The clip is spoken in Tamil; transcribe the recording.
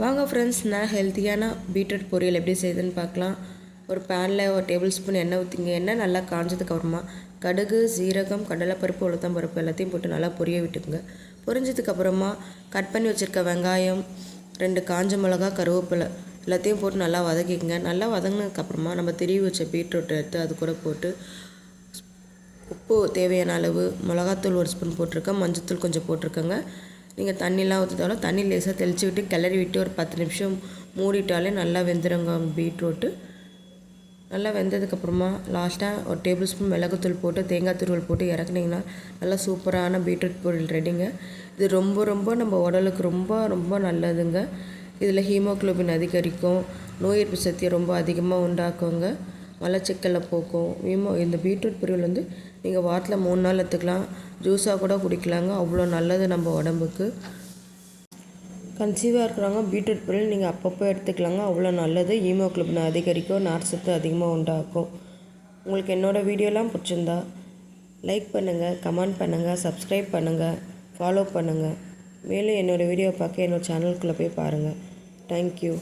வாங்க ஃப்ரெண்ட்ஸ், நான் ஹெல்த்தியான பீட்ரூட் பொரியல் எப்படி செய்யுதுன்னு பார்க்கலாம். ஒரு பேனில் ஒரு டேபிள் ஸ்பூன் எண்ணெய் ஊற்றிங்க. எண்ணெய் நல்லா காஞ்சதுக்கப்புறமா கடுகு, சீரகம், கடலைப்பருப்பு, உளுத்தம்பருப்பு எல்லாத்தையும் போட்டு நல்லா பொரிய விட்டுக்குங்க. பொரிஞ்சதுக்கப்புறமா கட் பண்ணி வச்சுருக்க வெங்காயம், 2 காஞ்ச மிளகா, கருவேப்பிலை எல்லாத்தையும் போட்டு நல்லா வதக்கிக்கங்க. நல்லா வதங்கினதுக்கப்புறமா நம்ம திருவி வச்ச பீட்ரூட்டை எடுத்து அது கூட போட்டு உப்பு தேவையான அளவு, மிளகாத்தூள் 1 ஸ்பூன் போட்டிருக்கேன், மஞ்சத்தூள் கொஞ்சம் போட்டிருக்கேங்க. நீங்கள் தண்ணிலாம் ஊற்றிட்டாலும் தண்ணி லேசாக தெளித்து விட்டு கிளறி விட்டு ஒரு 10 நிமிஷம் மூடிட்டாலே நல்லா வெந்துடுங்க பீட்ரூட்டு. நல்லா வெந்ததுக்கப்புறமா லாஸ்ட்டாக ஒரு டேபிள் ஸ்பூன் மிளகுத்தூள் போட்டு தேங்காய் துருவல் போட்டு இறக்குனிங்கன்னா நல்லா சூப்பரான பீட்ரூட் பொரியல் ரெடிங்க. இது ரொம்ப நம்ம உடலுக்கு ரொம்ப நல்லதுங்க. இதில் ஹீமோக்ளோபின் அதிகரிக்கும், நோய் எதிர்ப்பு சக்தியை ரொம்ப அதிகமாக உண்டாக்குங்க, மலச்சிக்கலை போக்கும். இந்த பீட்ரூட் பொரியல் நீங்கள் வாரத்தில் 3 நாள் எடுத்துக்கலாம், ஜூஸாக கூட குடிக்கலாங்க. அவ்வளோ நல்லது நம்ம உடம்புக்கு. கன்சீவாக இருக்கிறவங்க பீட்ரூட் பொரியல் நீங்கள் அப்பப்போ எடுத்துக்கலாங்க, அவ்வளோ நல்லது. ஹீமோக்ளோபின் அதிகரிக்கும், நார் சத்து அதிகமாக உண்டாக்கும். உங்களுக்கு என்னோடய வீடியோலாம் பிடிச்சிருந்தா லைக் பண்ணுங்கள், கமெண்ட் பண்ணுங்கள், சப்ஸ்கிரைப் பண்ணுங்கள், ஃபாலோ பண்ணுங்கள். மேலும் என்னோடய வீடியோ பார்க்க என்னோடய சேனலுக்குள்ளே போய் பாருங்கள். தேங்க்யூ.